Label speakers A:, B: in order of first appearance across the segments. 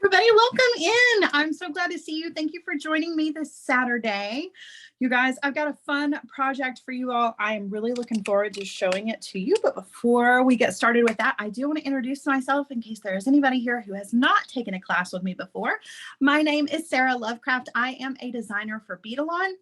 A: Everybody, welcome in. I'm so glad to see you. Thank you for joining me this Saturday. You guys, I've got a fun project for you all. I am really looking forward to showing it to you. But before we get started with that, I do want to introduce myself in case there is anybody here who has not taken a class with me before. My name is Sara Lovecraft. I am a designer for Beadalon.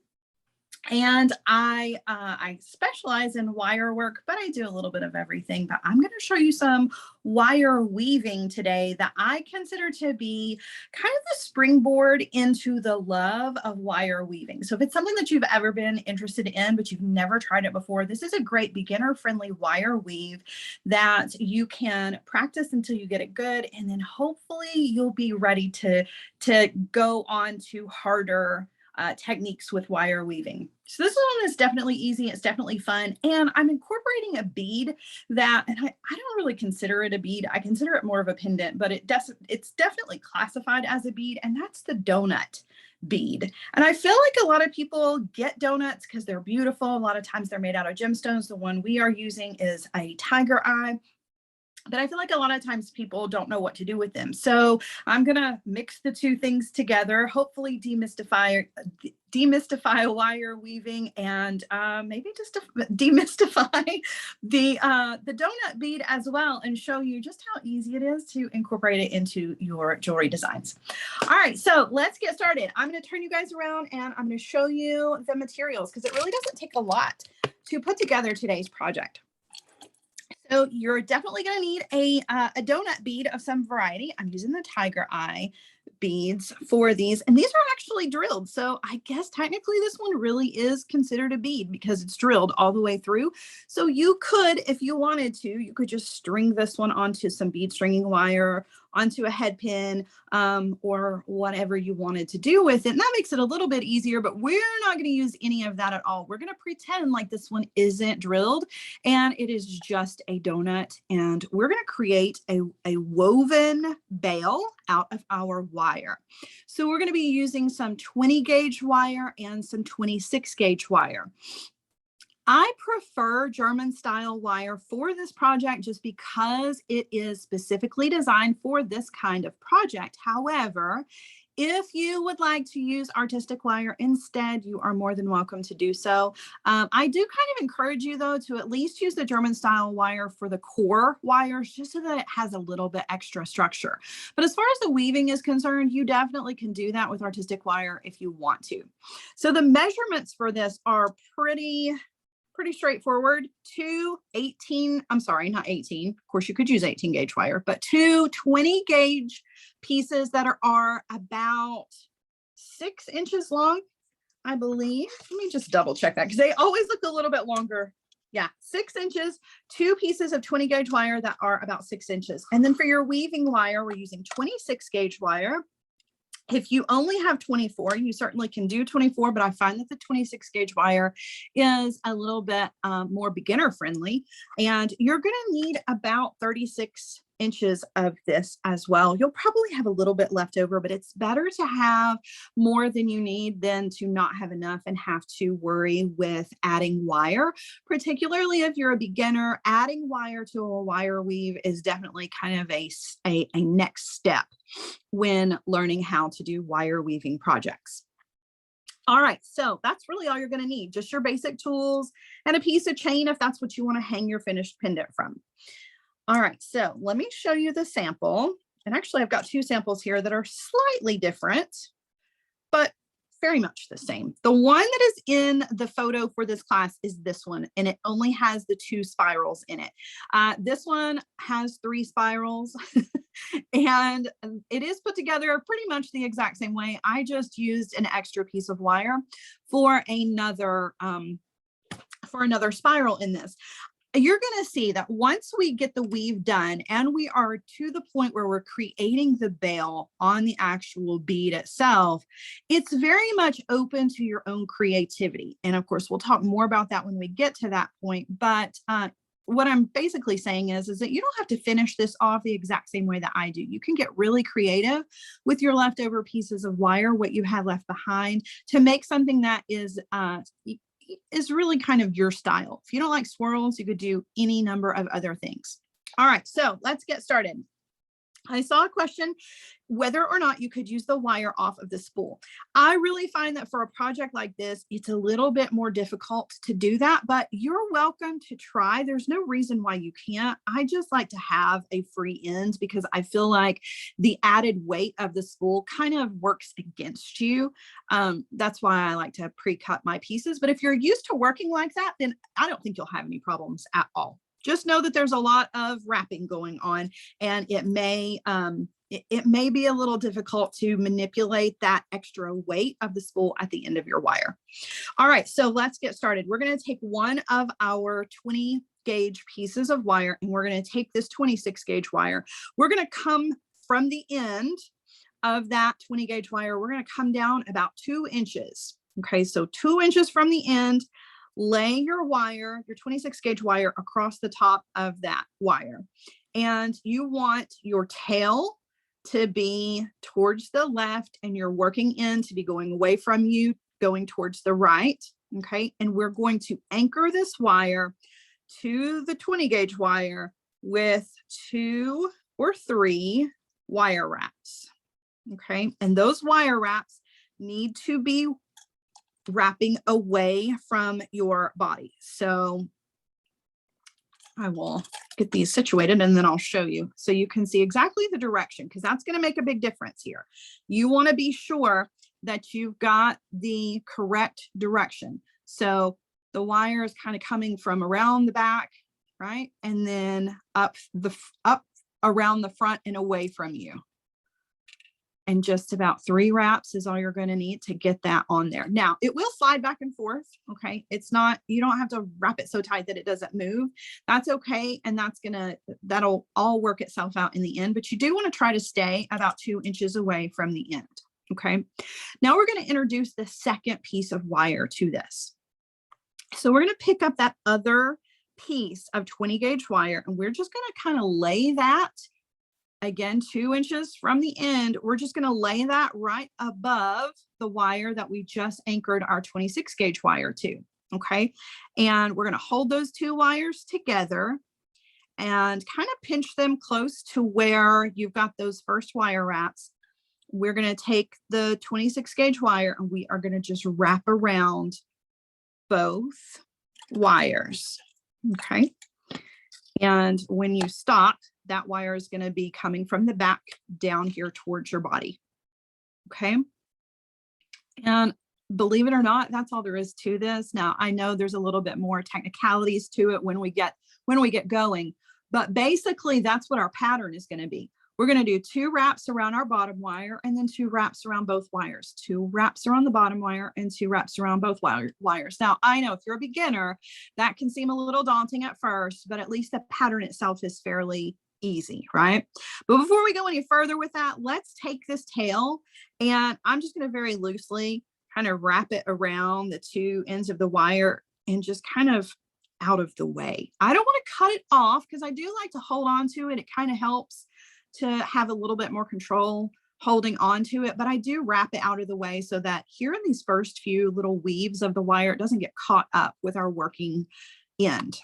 A: And I specialize in wire work, but I do a little bit of everything. But I'm going to show you some wire weaving today that I consider to be kind of the springboard into the love of wire weaving. So if it's something that you've ever been interested in, but you've never tried it before, this is a great beginner-friendly wire weave that you can practice until you get it good. And then hopefully you'll be ready to go on to harder techniques with wire weaving. So this one is definitely easy. It's definitely fun. And I'm incorporating a bead that, and I don't really consider it a bead. I consider it more of a pendant, but it's definitely classified as a bead, and that's the donut bead. And I feel like a lot of people get donuts because they're beautiful. A lot of times they're made out of gemstones. The one we are using is a tiger eye. But I feel like a lot of times people don't know what to do with them. So I'm going to mix the two things together, hopefully demystify wire weaving, and maybe just demystify the donut bead as well, and show you just how easy it is to incorporate it into your jewelry designs. All right, so let's get started. I'm going to turn you guys around and I'm going to show you the materials because it really doesn't take a lot to put together today's project. So you're definitely going to need a donut bead of some variety. I'm using the tiger eye beads for these, and these are actually drilled. So I guess technically this one really is considered a bead because it's drilled all the way through. So you could, if you wanted to, you could just string this one onto some bead stringing wire, onto a head pin, or whatever you wanted to do with it. And that makes it a little bit easier, but we're not going to use any of that at all. We're going to pretend like this one isn't drilled and it is just a donut. And we're going to create a woven bail out of our wire. So we're going to be using some 20 gauge wire and some 26 gauge wire. I prefer German style wire for this project just because it is specifically designed for this kind of project. However, if you would like to use artistic wire instead, you are more than welcome to do so. I do kind of encourage you, though, to at least use the German style wire for the core wires, just so that it has a little bit extra structure. But as far as the weaving is concerned, you definitely can do that with artistic wire if you want to. So the measurements for this are pretty straightforward. Two 18, I'm sorry, not 18. Of course, you could use 18 gauge wire, but two 20 gauge pieces that are about 6 inches long, I believe. Let me just double check that because they always look a little bit longer. Yeah, 6 inches, two pieces of 20 gauge wire that are about 6 inches. And then for your weaving wire, we're using 26 gauge wire. If you only have 24, you certainly can do 24, but I find that the 26 gauge wire is a little bit more beginner friendly. And you're going to need about 36 inches of this as well. You'll probably have a little bit left over, but it's better to have more than you need than to not have enough and have to worry with adding wire. Particularly if you're a beginner, adding wire to a wire weave is definitely kind of a next step when learning how to do wire weaving projects. All right, so that's really all you're going to need, just your basic tools and a piece of chain if that's what you want to hang your finished pendant from. All right, so let me show you the sample. And actually, I've got two samples here that are slightly different, but very much the same. The one that is in the photo for this class is this one, and it only has the 2 spirals in it. This one has 3 spirals, and it is put together pretty much the exact same way. I just used an extra piece of wire for another spiral in this. You're going to see that once we get the weave done and we are to the point where we're creating the bail on the actual bead itself, it's very much open to your own creativity. And of course, we'll talk more about that when we get to that point. But what I'm basically saying is that you don't have to finish this off the exact same way that I do. You can get really creative with your leftover pieces of wire, what you have left behind, to make something that is really kind of your style. If you don't like swirls, you could do any number of other things. All right, so let's get started. I saw a question whether or not you could use the wire off of the spool. I really find that for a project like this, it's a little bit more difficult to do that, but you're welcome to try. There's no reason why you can't. I just like to have a free end because I feel like the added weight of the spool kind of works against you. That's why I like to pre-cut my pieces. But if you're used to working like that, then I don't think you'll have any problems at all. Just know that there's a lot of wrapping going on, and it may be a little difficult to manipulate that extra weight of the spool at the end of your wire. All right, so let's get started. We're going to take one of our 20 gauge pieces of wire, and we're going to take this 26 gauge wire. We're going to come from the end of that 20 gauge wire. We're going to come down about 2 inches. Okay, so 2 inches from the end. Lay your wire, your 26 gauge wire, across the top of that wire. And you want your tail to be towards the left and your working end to be going away from you, going towards the right. Okay. And we're going to anchor this wire to the 20 gauge wire with 2 or 3 wire wraps. Okay. And those wire wraps need to be wrapping away from your body. So I will get these situated and then I'll show you so you can see exactly the direction, because that's going to make a big difference here. You want to be sure that you've got the correct direction. So the wire is kind of coming from around the back, right? And then up around the front and away from you. And just about 3 wraps is all you're going to need to get that on there. Now it will slide back and forth. Okay. It's not, you don't have to wrap it so tight that it doesn't move. That's okay. And that'll all work itself out in the end, but you do want to try to stay about 2 inches away from the end. Okay. Now we're going to introduce the second piece of wire to this. So we're going to pick up that other piece of 20 gauge wire, and we're just going to kind of lay that, again, 2 inches from the end. We're just going to lay that right above the wire that we just anchored our 26 gauge wire to. Okay. And we're going to hold those 2 wires together and kind of pinch them close to where you've got those first wire wraps. We're going to take the 26 gauge wire and we are going to just wrap around both wires. Okay. And when you stop, that wire is going to be coming from the back down here towards your body. Okay. And believe it or not, that's all there is to this. Now, I know there's a little bit more technicalities to it when we get going, but basically that's what our pattern is going to be. We're going to do 2 wraps around our bottom wire and then 2 wraps around both wires, 2 wraps around the bottom wire and 2 wraps around both wires. Now, I know if you're a beginner, that can seem a little daunting at first, but at least the pattern itself is fairly easy, right? But before we go any further with that, let's take this tail, and I'm just going to very loosely kind of wrap it around the 2 ends of the wire and just kind of out of the way. I don't want to cut it off because I do like to hold on to it. It kind of helps to have a little bit more control holding on to it, but I do wrap it out of the way so that here in these first few little weaves of the wire, it doesn't get caught up with our working end.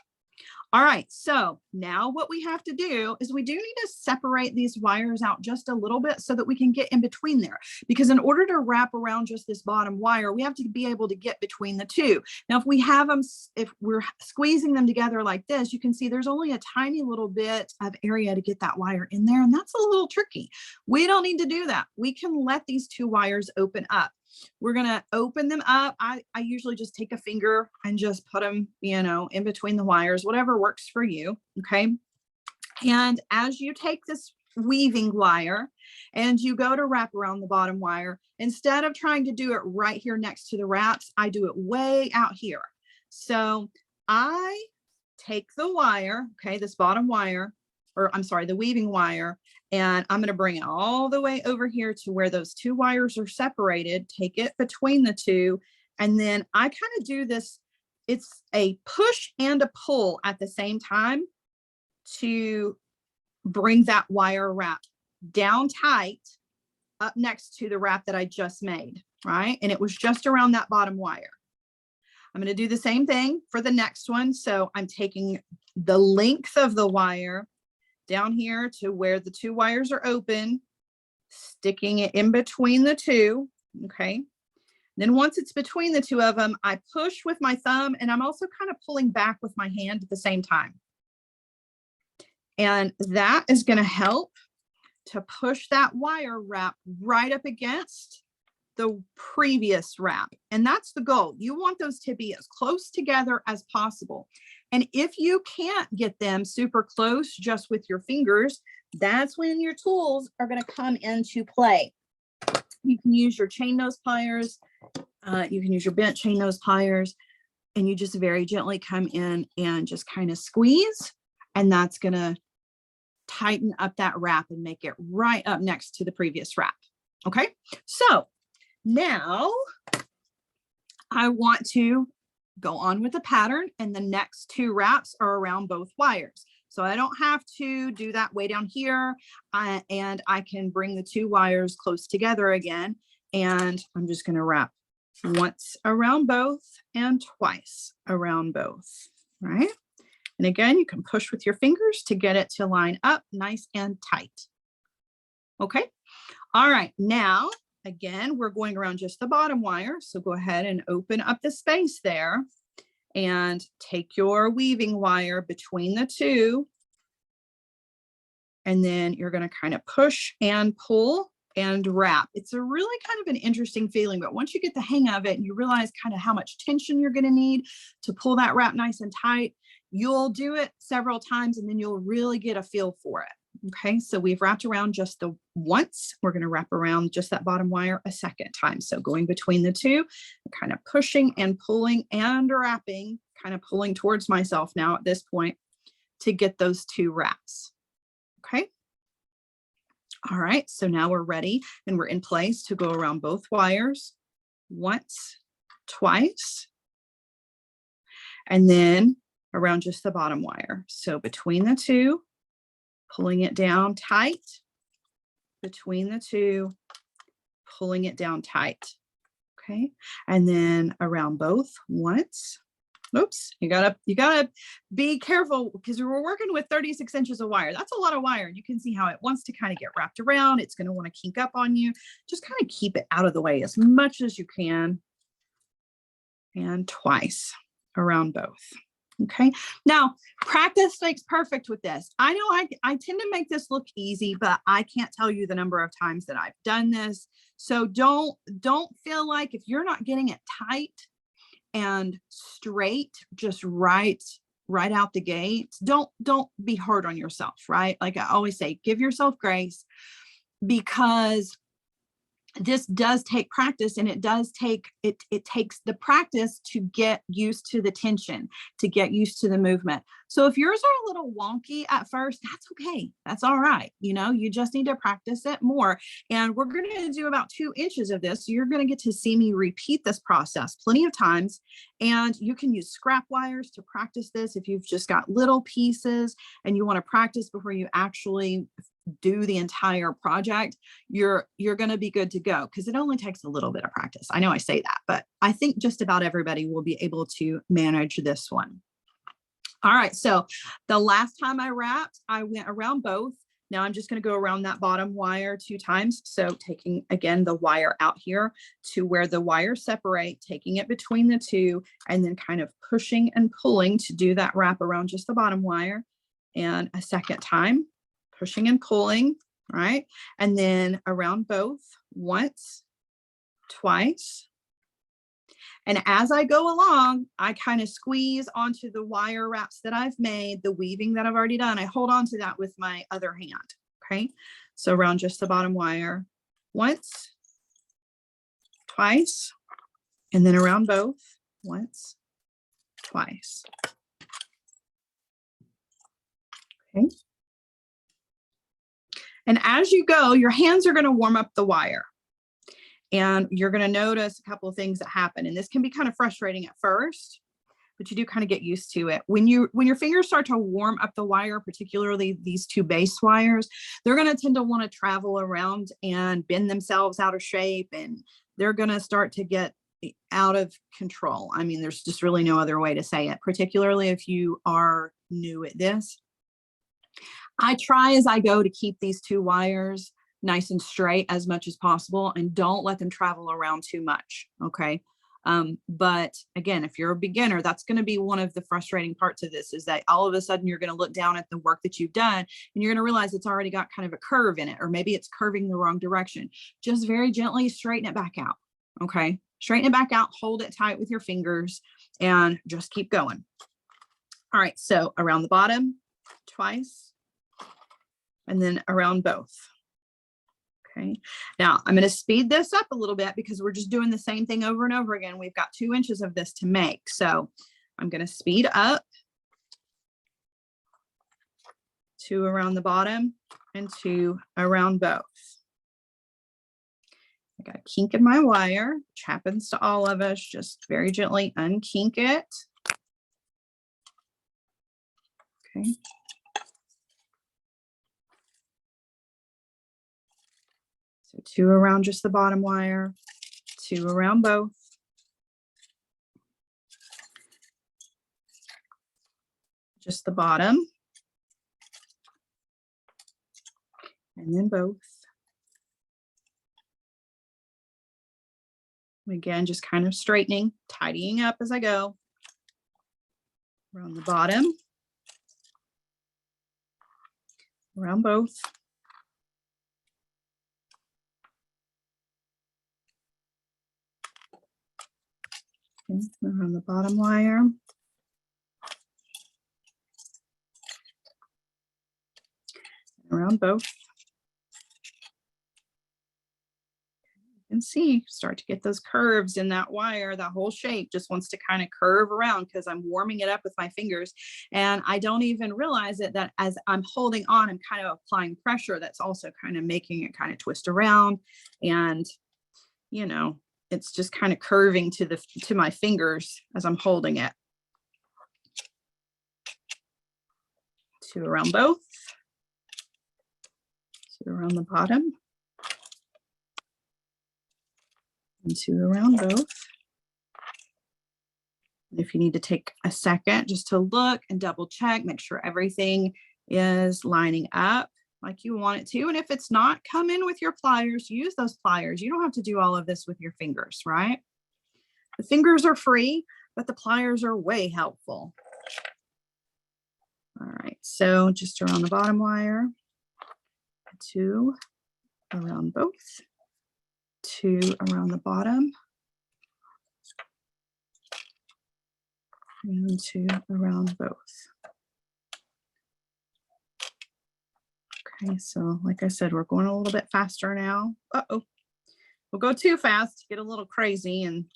A: All right, so now what we have to do is we do need to separate these wires out just a little bit so that we can get in between there. Because in order to wrap around just this bottom wire, we have to be able to get between the 2. Now, if we have them, if we're squeezing them together like this, you can see there's only a tiny little bit of area to get that wire in there, and that's a little tricky. We don't need to do that. We can let these 2 wires open up. We're going to open them up. I usually just take a finger and just put them, in between the wires, whatever works for you. Okay. And as you take this weaving wire and you go to wrap around the bottom wire, instead of trying to do it right here next to the wraps, I do it way out here. So I take the wire, okay, this bottom wire, or I'm sorry, the weaving wire, and I'm going to bring it all the way over here to where those 2 wires are separated, take it between the 2, and then I kind of do this. It's a push and a pull at the same time to bring that wire wrap down tight up next to the wrap that I just made, right? And it was just around that bottom wire. I'm going to do the same thing for the next one. So I'm taking the length of the wire, down here to where the 2 wires are open, sticking it in between the 2, okay? Then once it's between the 2 of them, I push with my thumb, and I'm also kind of pulling back with my hand at the same time. And that is going to help to push that wire wrap right up against the previous wrap. And that's the goal. You want those to be as close together as possible. And if you can't get them super close just with your fingers, that's when your tools are going to come into play. You can use your chain nose pliers. You can use your bent chain nose pliers, and you just very gently come in and just kind of squeeze, and that's going to tighten up that wrap and make it right up next to the previous wrap. Okay, so now I want to go on with the pattern, and the next 2 wraps are around both wires. So I don't have to do that way down here, and I can bring the 2 wires close together again, and I'm just going to wrap once around both and twice around both, right? And again, you can push with your fingers to get it to line up nice and tight. Okay, all right, now again, we're going around just the bottom wire, so go ahead and open up the space there and take your weaving wire between the 2, and then you're going to kind of push and pull and wrap. It's a really kind of an interesting feeling, but once you get the hang of it and you realize kind of how much tension you're going to need to pull that wrap nice and tight, you'll do it several times and then you'll really get a feel for it. Okay, so we've wrapped around just the once. We're going to wrap around just that bottom wire a second time. So going between the 2, kind of pushing and pulling and wrapping, kind of pulling towards myself now at this point to get those 2 wraps. Okay. All right, so now we're ready and we're in place to go around both wires once, twice, and then around just the bottom wire. So between the 2, pulling it down tight, between the 2, pulling it down tight. Okay, and then around both once. Oops, you gotta be careful because we're working with 36 inches of wire. That's a lot of wire. You can see how it wants to kind of get wrapped around. It's going to want to kink up on you. Just kind of keep it out of the way as much as you can. And twice around both. Okay, now practice makes perfect with this. I know I tend to make this look easy, but I can't tell you the number of times that I've done this. So don't feel like if you're not getting it tight and straight, just right out the gate, don't be hard on yourself, right? Like I always say, give yourself grace, because this does take practice, and it takes the practice to get used to the tension, to get used to the movement. So if yours are a little wonky at first, that's okay. That's all right. You know, you just need to practice it more. And we're going to do about 2 inches of this. So you're going to get to see me repeat this process plenty of times. And you can use scrap wires to practice this. If you've just got little pieces and you want to practice before you actually do the entire project, you're going to be good to go, because it only takes a little bit of practice. I know I say that, but I think just about everybody will be able to manage this one. All right, so the last time I wrapped, I went around both. Now I'm just going to go around that bottom wire 2 times. So taking again the wire out here to where the wires separate, taking it between the 2, and then kind of pushing and pulling to do that wrap around just the bottom wire. And a second time, pushing and pulling, right? And then around both once, twice. And as I go along, I kind of squeeze onto the wire wraps that I've made, the weaving that I've already done. I hold on to that with my other hand, okay? So around just the bottom wire, once, twice, and then around both, once, twice. Okay. And as you go, your hands are going to warm up the wire. And you're going to notice a couple of things that happen. And this can be kind of frustrating at first, but you do kind of get used to it. When your fingers start to warm up the wire, particularly these 2 base wires, they're going to tend to want to travel around and bend themselves out of shape. And they're going to start to get out of control. I mean, there's just really no other way to say it, particularly if you are new at this. I try as I go to keep these two wires nice and straight as much as possible and don't let them travel around too much. Okay. But again, if you're a beginner, that's going to be one of the frustrating parts of this, is that all of a sudden you're going to look down at the work that you've done and you're going to realize it's already got kind of a curve in it, or maybe it's curving the wrong direction. Just very gently straighten it back out. Okay. Straighten it back out, hold it tight with your fingers, and just keep going. All right. So around the bottom twice, and then around both. Okay. Now I'm going to speed this up a little bit because we're just doing the same thing over and over again. We've got 2 inches of this to make. So I'm going to speed up 2 around the bottom and 2 around both. I got a kink in my wire, which happens to all of us. Just very gently unkink it. Okay. So 2 around just the bottom wire, 2 around both. Just the bottom. And then both. Again, just kind of straightening, tidying up as I go. Around the bottom. Around both. Okay, around the bottom wire. Around both. You can see, start to get those curves in that wire. That whole shape just wants to kind of curve around because I'm warming it up with my fingers. And I don't even realize it, that as I'm holding on, I'm kind of applying pressure. That's also kind of making it kind of twist around. And, you know, it's just kind of curving to my fingers as I'm holding it. 2 around both. 2 around the bottom. And 2 around both. If you need to take a second just to look and double check, make sure everything is lining up like you want it to. And if it's not, come in with your pliers, use those pliers. You don't have to do all of this with your fingers, right? The fingers are free, but the pliers are way helpful. All right, so just around the bottom wire, 2 around both, 2 around the bottom, and 2 around both. Okay, so like I said, we're going a little bit faster now. Uh-oh, we'll go too fast, get a little crazy, and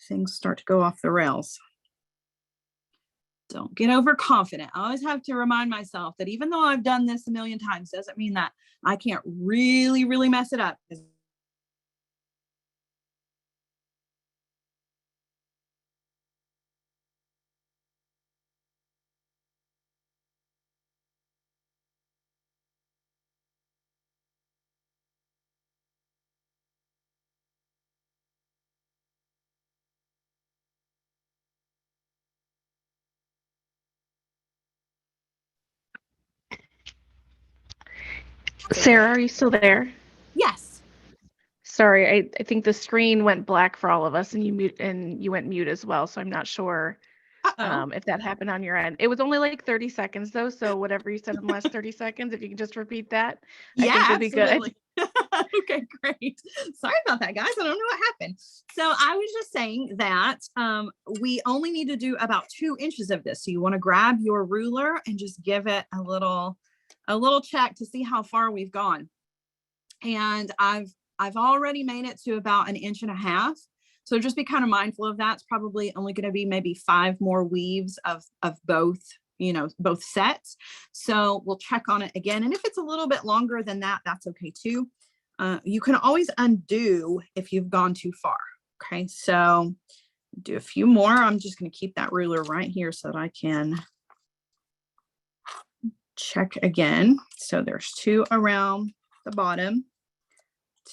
A: things start to go off the rails. Don't get overconfident. I always have to remind myself that even though I've done this a million times, doesn't mean that I can't really, really mess it up.
B: Sarah, are you still there?
A: Yes.
B: Sorry, I think the screen went black for all of us, and you went mute as well. So I'm not sure if that happened on your end. It was only like 30 seconds though, so whatever you said in the last 30 seconds, if you can just repeat that,
A: Yeah,
B: I think would be good.
A: Okay, great. Sorry about that, guys. I don't know what happened. So I was just saying that we only need to do about 2 inches of this. So you want to grab your ruler and just give it a little check to see how far we've gone. And I've already made it to about 1.5 inches. So just be kind of mindful of that. It's probably only going to be maybe 5 more weaves of both, you know, both sets. So we'll check on it again. And if it's a little bit longer than that, that's okay too. You can always undo if you've gone too far. Okay, so do a few more. I'm just going to keep that ruler right here so that I can check again. So there's 2 around the bottom,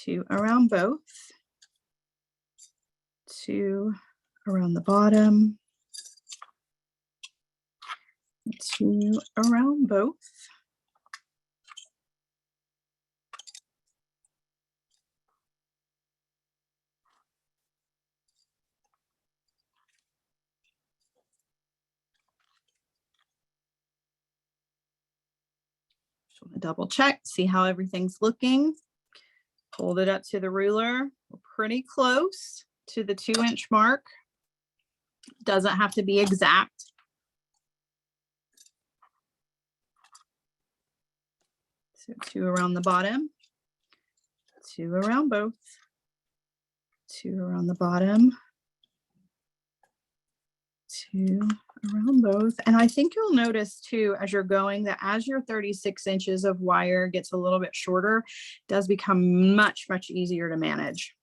A: 2 around both, 2 around the bottom, 2 around both. Just want to double check, see how everything's looking. Hold it up to the ruler. We're pretty close to the 2-inch mark. Doesn't have to be exact. So 2 around the bottom, 2 around both, 2 around the bottom, 2 around both. And I think you'll notice too, as you're going, that as your 36 inches of wire gets a little bit shorter, it does become much, much easier to manage.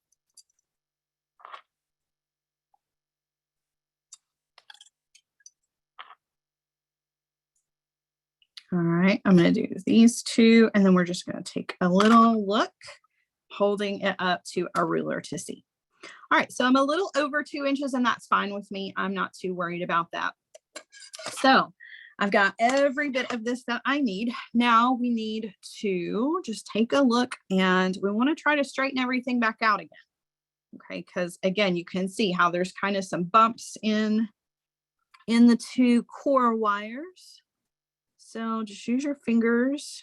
A: All right, I'm going to do these 2, and then we're just going to take a little look, holding it up to a ruler to see. All right, so I'm a little over 2 inches, and that's fine with me. I'm not too worried about that. So I've got every bit of this that I need. Now we need to just take a look, and we want to try to straighten everything back out again. Okay, because again, you can see how there's kind of some bumps in the 2 core wires. So just use your fingers,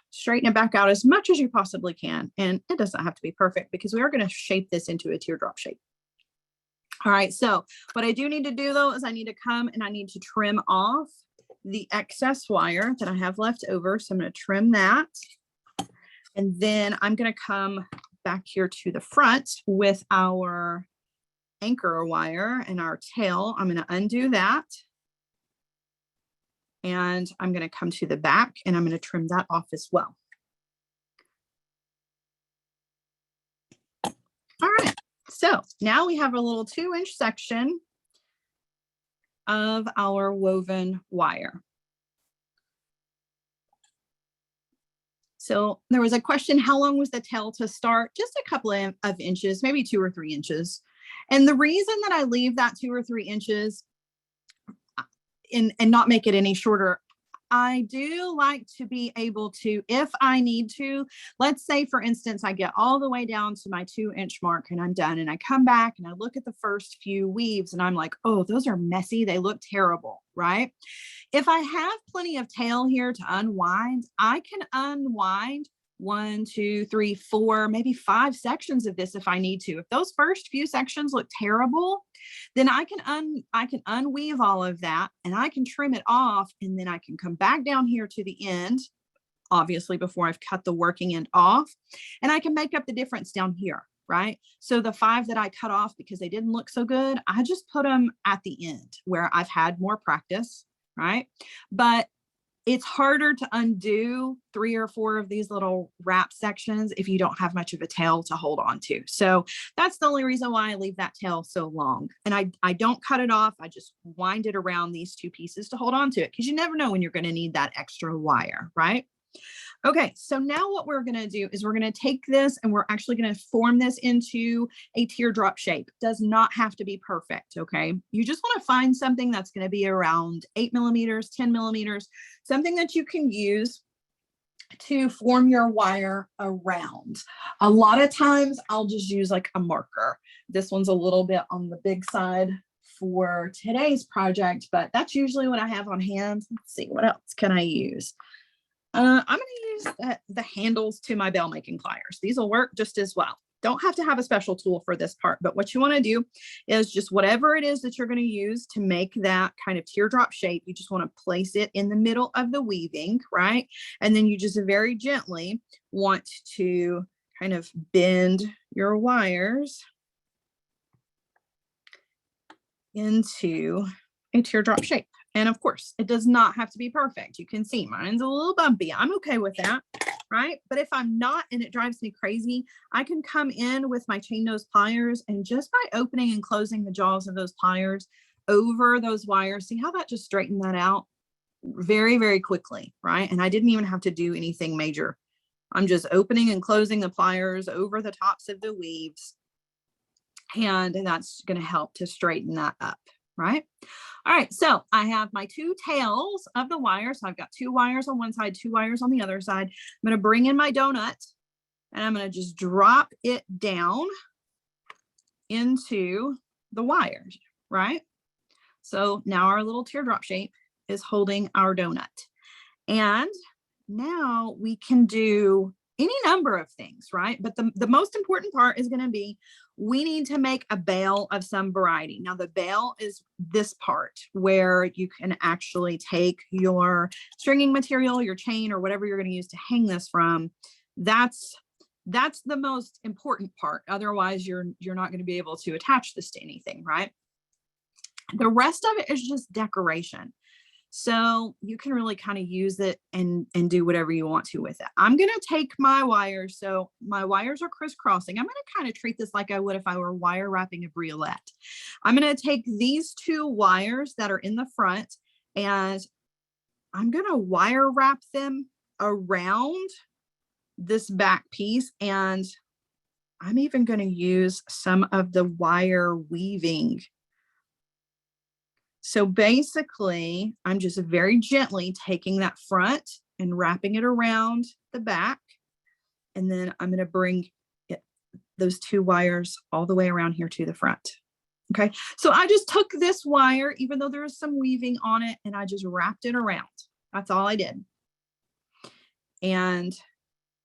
A: straighten it back out as much as you possibly can. And it doesn't have to be perfect because we are going to shape this into a teardrop shape. All right, so what I do need to do though is I need to come and I need to trim off the excess wire that I have left over. So I'm going to trim that. And then I'm going to come back here to the front with our anchor wire and our tail. I'm going to undo that. And I'm going to come to the back and I'm going to trim that off as well. All right, so now we have a little 2-inch section of our woven wire. So there was a question, how long was the tail to start? Just a couple of inches, maybe 2 or 3 inches. And the reason that I leave that 2 or 3 inches and not make it any shorter, I do like to be able to, if I need to, let's say for instance, I get all the way down to my 2-inch mark and I'm done, and I come back and I look at the first few weaves and I'm like, oh, those are messy. They look terrible, right? If I have plenty of tail here to unwind, I can unwind 1, 2, 3, 4, maybe 5 sections of this if I need to. If those first few sections look terrible, then I can unweave all of that and I can trim it off, and then I can come back down here to the end, obviously before I've cut the working end off, and I can make up the difference down here, right? So the 5 that I cut off because they didn't look so good, I just put them at the end where I've had more practice, right? But it's harder to undo 3 or 4 of these little wrap sections if you don't have much of a tail to hold on to. So that's the only reason why I leave that tail so long. And I don't cut it off. I just wind it around these 2 pieces to hold on to it, because you never know when you're going to need that extra wire, right? Okay, so now what we're going to do is we're going to take this and we're actually going to form this into a teardrop shape. Does not have to be perfect, okay? You just want to find something that's going to be around 8 millimeters, 10 millimeters, something that you can use to form your wire around. A lot of times I'll just use like a marker. This one's a little bit on the big side for today's project, but that's usually what I have on hand. Let's see, what else can I use? I'm going to use the handles to my bell making pliers. These will work just as well. Don't have to have a special tool for this part, but what you want to do is just whatever it is that you're going to use to make that kind of teardrop shape, you just want to place it in the middle of the weaving, right? And then you just very gently want to kind of bend your wires into a teardrop shape. And of course, it does not have to be perfect. You can see mine's a little bumpy. I'm okay with that, right? But if I'm not and it drives me crazy, I can come in with my chain nose pliers, and just by opening and closing the jaws of those pliers over those wires, see how that just straightened that out very, very quickly, right? And I didn't even have to do anything major. I'm just opening and closing the pliers over the tops of the weaves, and that's going to help to straighten that up. right? All right, so I have my two tails of the wire. So I've got two wires on one side, two wires on the other side. I'm going to bring in my donut and I'm going to just drop it down into the wires, right? So now our little teardrop shape is holding our donut. And now we can do any number of things, right? But the most important part is going to be, we need to make a bail of some variety. Now the bail is this part where you can actually take your stringing material, your chain, or whatever you're going to use to hang this from. That's the most important part. Otherwise you're not going to be able to attach this to anything, right? The rest of it is just decoration. So you can really kind of use it and do whatever you want to with it. I'm going to take my wires. So my wires are crisscrossing. I'm going to kind of treat this like I would if I were wire wrapping a briolet. I'm going to take these two wires that are in the front and I'm going to wire wrap them around this back piece. And I'm even going to use some of the wire weaving. So basically, I'm just very gently taking that front and wrapping it around the back. And then I'm going to bring those two wires all the way around here to the front. Okay, so I just took this wire, even though there is some weaving on it, and I just wrapped it around. That's all I did. And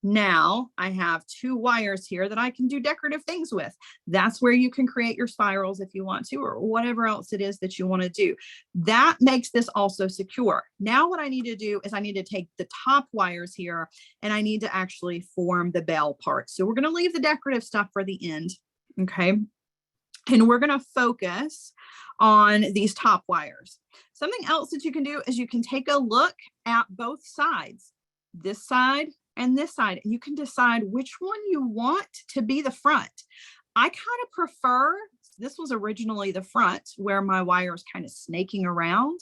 A: now I have two wires here that I can do decorative things with. That's where you can create your spirals if you want to, or whatever else it is that you want to do. That makes this also secure. Now what I need to do is I need to take the top wires here and I need to actually form the bail part. So we're going to leave the decorative stuff for the end. Okay. And we're going to focus on these top wires. Something else that you can do is you can take a look at both sides, this side and this side, and you can decide which one you want to be the front. I kind of prefer, this was originally the front where my wire is kind of snaking around.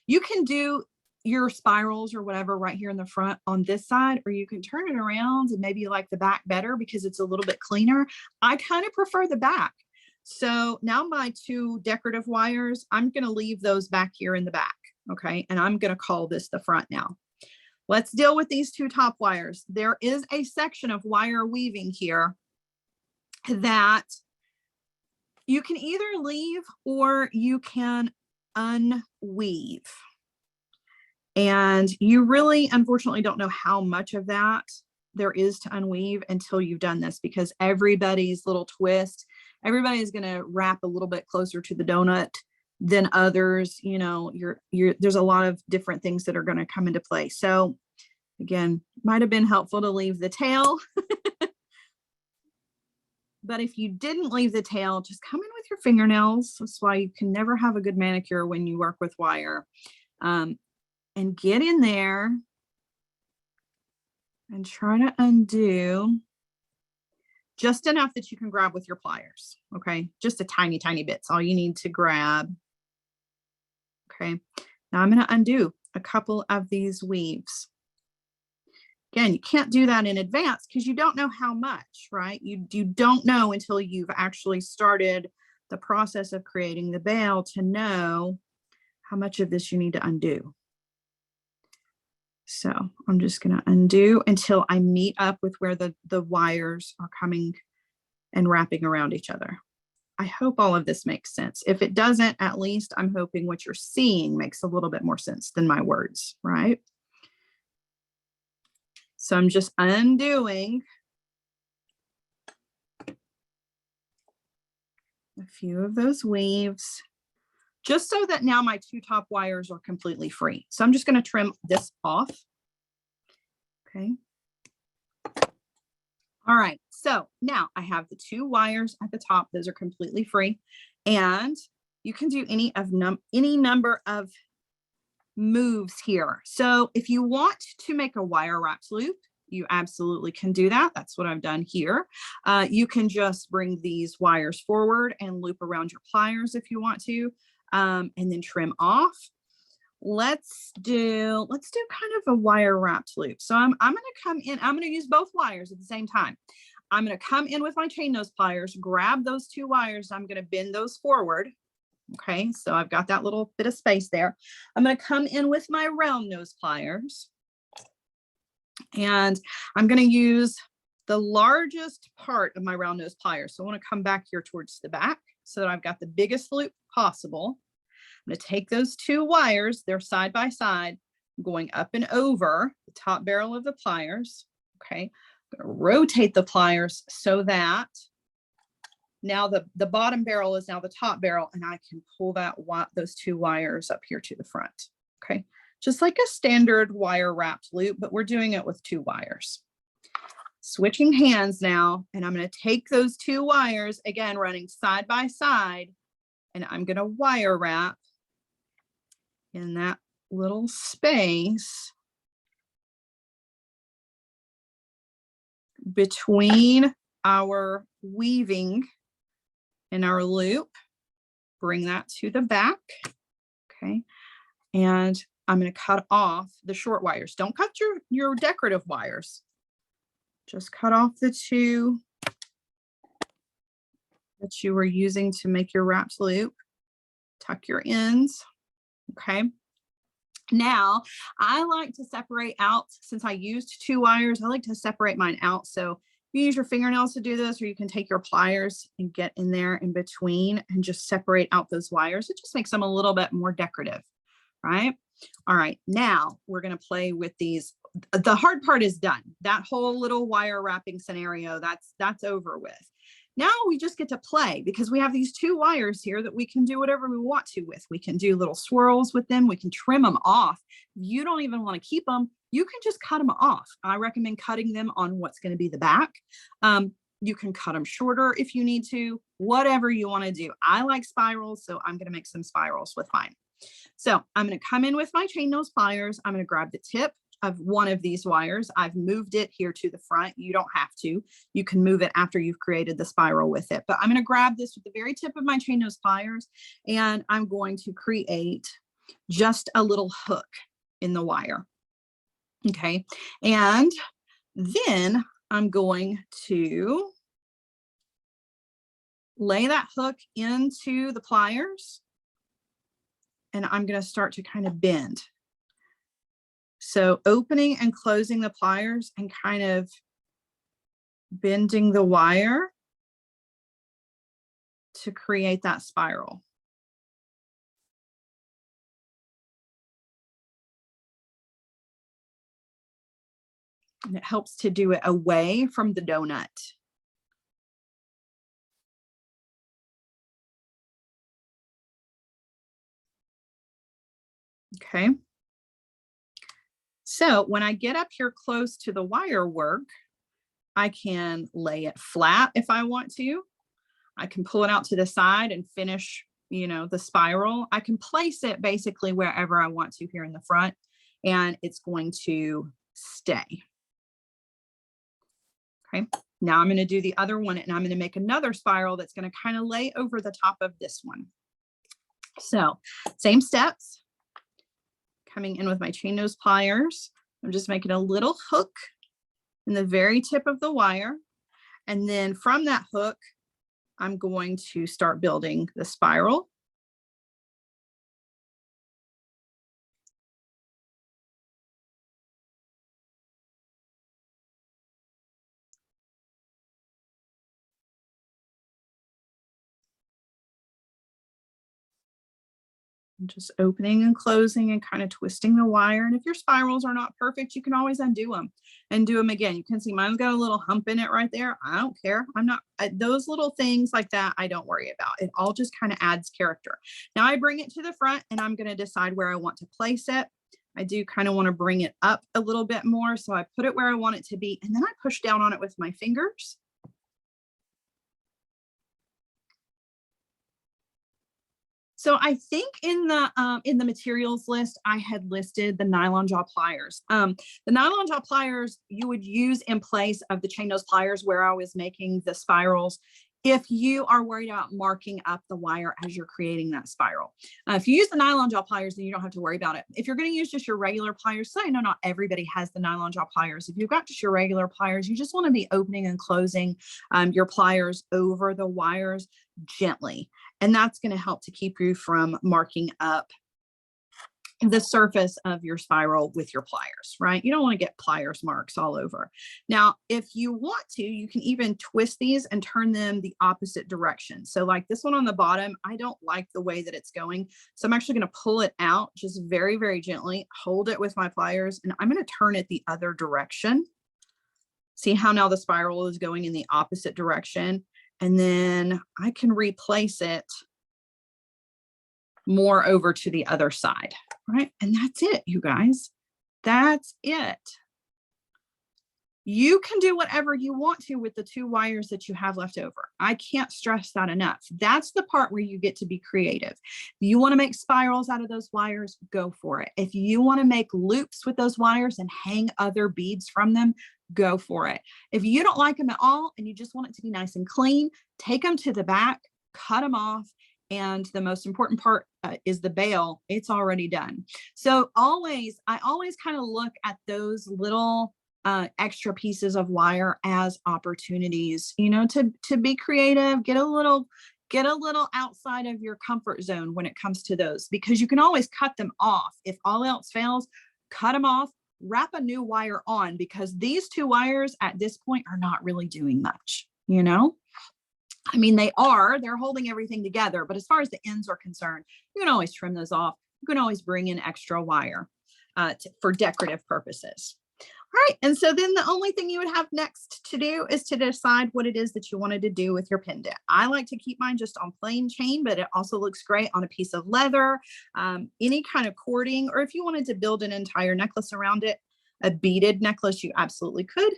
A: You can do your spirals or whatever right here in the front on this side, or you can turn it around and maybe you like the back better because it's a little bit cleaner. I kind of prefer the back. So now my two decorative wires, I'm going to leave those back here in the back. Okay. And I'm going to call this the front now. Let's deal with these two top wires. There is a section of wire weaving here that you can either leave or you can unweave. And you really, unfortunately, don't know how much of that there is to unweave until you've done this, because everybody's little twist, everybody is going to wrap a little bit closer to the donut than others. You know, there's a lot of different things that are going to come into play. So again, might have been helpful to leave the tail. But if you didn't leave the tail, just come in with your fingernails. That's why you can never have a good manicure when you work with wire. And get in there and try to undo just enough that you can grab with your pliers. Okay, just a tiny, tiny bit. It's all you need to grab. Okay, now I'm going to undo a couple of these weaves. Again, you can't do that in advance because you don't know how much, right? You don't know until you've actually started the process of creating the bail to know how much of this you need to undo. So I'm just going to undo until I meet up with where the wires are coming and wrapping around each other. I hope all of this makes sense. If it doesn't, at least I'm hoping what you're seeing makes a little bit more sense than my words, right? So I'm just undoing a few of those weaves, just so that now my two top wires are completely free. So I'm just going to trim this off. Okay. All right. So now I have the two wires at the top. Those are completely free. And you can do any number of moves here. So if you want to make a wire wrapped loop, you absolutely can do that. That's what I've done here. You can just bring these wires forward and loop around your pliers if you want to, and then trim off. Let's do kind of a wire wrapped loop. So I'm going to come in, I'm going to use both wires at the same time. I'm going to come in with my chain nose pliers, grab those two wires. I'm going to bend those forward. Okay, so I've got that little bit of space there. I'm going to come in with my round nose pliers, and I'm going to use the largest part of my round nose pliers. So I want to come back here towards the back so that I've got the biggest loop possible. I'm going to take those two wires, they're side by side, going up and over the top barrel of the pliers. Okay, I'm going to rotate the pliers so that now the bottom barrel is now the top barrel, and I can pull those two wires up here to the front. Okay, just like a standard wire wrapped loop, but we're doing it with two wires. Switching hands now, and I'm going to take those two wires, again running side by side, and I'm going to wire wrap in that little space between our weaving and our loop. Bring that to the back. Okay, and I'm going to cut off the short wires. Don't cut your decorative wires. Just cut off the two that you were using to make your wrapped loop. Tuck your ends. Okay. Now I like to separate out, since I used two wires, I like to separate mine out. So you use your fingernails to do this, or you can take your pliers and get in there in between and just separate out those wires. It just makes them a little bit more decorative, right? All right, now we're going to play with these. The hard part is done. That whole little wire wrapping scenario, that's over with. Now we just get to play, because we have these two wires here that we can do whatever we want to with. We can do little swirls with them. We can trim them off. If you don't even want to keep them, you can just cut them off. I recommend cutting them on what's going to be the back. You can cut them shorter if you need to, whatever you want to do. I like spirals, so I'm going to make some spirals with mine. So I'm going to come in with my chain nose pliers. I'm going to grab the tip of one of these wires. I've moved it here to the front. You don't have to. You can move it after you've created the spiral with it. But I'm going to grab this with the very tip of my chain nose pliers, and I'm going to create just a little hook in the wire. Okay, and then I'm going to lay that hook into the pliers, and I'm going to start to kind of bend. So opening and closing the pliers and kind of bending the wire to create that spiral. And it helps to do it away from the donut. Okay. So when I get up here close to the wire work, I can lay it flat if I want to. I can pull it out to the side and finish, the spiral. I can place it basically wherever I want to here in the front, and it's going to stay. Okay, now I'm going to do the other one, and I'm going to make another spiral that's going to kind of lay over the top of this one. So same steps. Coming in with my chain nose pliers, I'm just making a little hook in the very tip of the wire. And then from that hook, I'm going to start building the spiral. Just opening and closing and kind of twisting the wire. And if your spirals are not perfect, you can always undo them and do them again. You can see mine's got a little hump in it right there. I don't care. Those little things like that, I don't worry about. It all just kind of adds character. Now I bring it to the front, and I'm going to decide where I want to place it. I do kind of want to bring it up a little bit more. So I put it where I want it to be, and then I push down on it with my fingers. So I think in the materials list, I had listed the nylon jaw pliers. The nylon jaw pliers you would use in place of the chain nose pliers where I was making the spirals, if you are worried about marking up the wire as you're creating that spiral. If you use the nylon jaw pliers, then you don't have to worry about it. If you're going to use just your regular pliers, so I know not everybody has the nylon jaw pliers. If you've got just your regular pliers, you just want to be opening and closing your pliers over the wires gently. And that's going to help to keep you from marking up the surface of your spiral with your pliers, right? You don't want to get pliers marks all over. Now, if you want to, you can even twist these and turn them the opposite direction. So like this one on the bottom, I don't like the way that it's going. So I'm actually going to pull it out just very, very gently, hold it with my pliers, and I'm going to turn it the other direction. See how now the spiral is going in the opposite direction. And then I can replace it more over to the other side, right? And that's it, you guys. That's it. You can do whatever you want to with the 2 wires that you have left over. I can't stress that enough. That's the part where you get to be creative. If you want to make spirals out of those wires, go for it. If you want to make loops with those wires and hang other beads from them, go for it. If you don't like them at all and you just want it to be nice and clean, take them to the back, cut them off. And the most important part is the bail. It's already done. So I always kind of look at those little extra pieces of wire as opportunities, you know, to be creative, get a little outside of your comfort zone when it comes to those, because you can always cut them off. If all else fails, cut them off, wrap a new wire on, because these 2 wires at this point are not really doing much, you know? I mean, they're holding everything together, but as far as the ends are concerned, you can always trim those off. You can always bring in extra wire for decorative purposes. All right. And so then the only thing you would have next to do is to decide what it is that you wanted to do with your pendant. I like to keep mine just on plain chain, but it also looks great on a piece of leather, any kind of cording, or if you wanted to build an entire necklace around it, a beaded necklace, you absolutely could.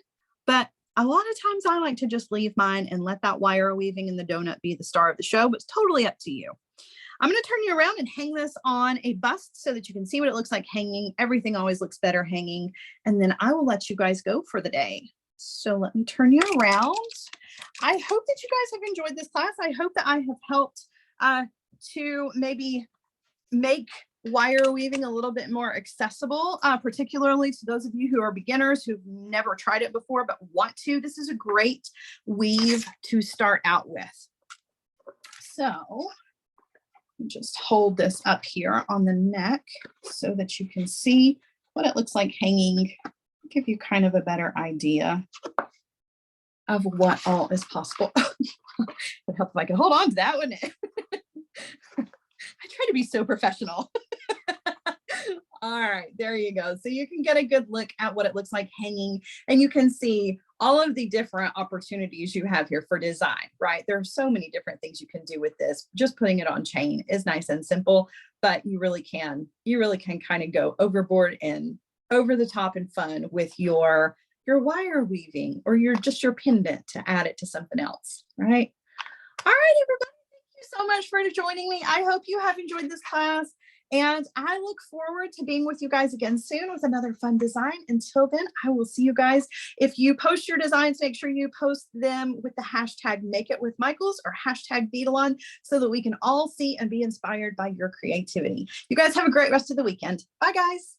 A: But a lot of times I like to just leave mine and let that wire weaving and the donut be the star of the show, but it's totally up to you. I'm going to turn you around and hang this on a bust so that you can see what it looks like hanging. Everything always looks better hanging. And then I will let you guys go for the day. So let me turn you around. I hope that you guys have enjoyed this class. I hope that I have helped to maybe make wire weaving a little bit more accessible, particularly to those of you who are beginners who've never tried it before but want to. This is a great weave to start out with. So just hold this up here on the neck so that you can see what it looks like hanging, give you kind of a better idea of what all is possible. It would help if I could hold on to that, wouldn't it? I try to be so professional. All right, there you go. So you can get a good look at what it looks like hanging, and you can see all of the different opportunities you have here for design, right? There are so many different things you can do with this. Just putting it on chain is nice and simple, but you really can kind of go overboard and over the top and fun with your wire weaving or your pendant to add it to something else, right? All right, everybody, thank you so much for joining me. I hope you have enjoyed this class. And I look forward to being with you guys again soon with another fun design. Until then, I will see you guys. If you post your designs, make sure you post them with the hashtag #MakeItWithMichaels or hashtag Beadalon so that we can all see and be inspired by your creativity. You guys have a great rest of the weekend. Bye, guys.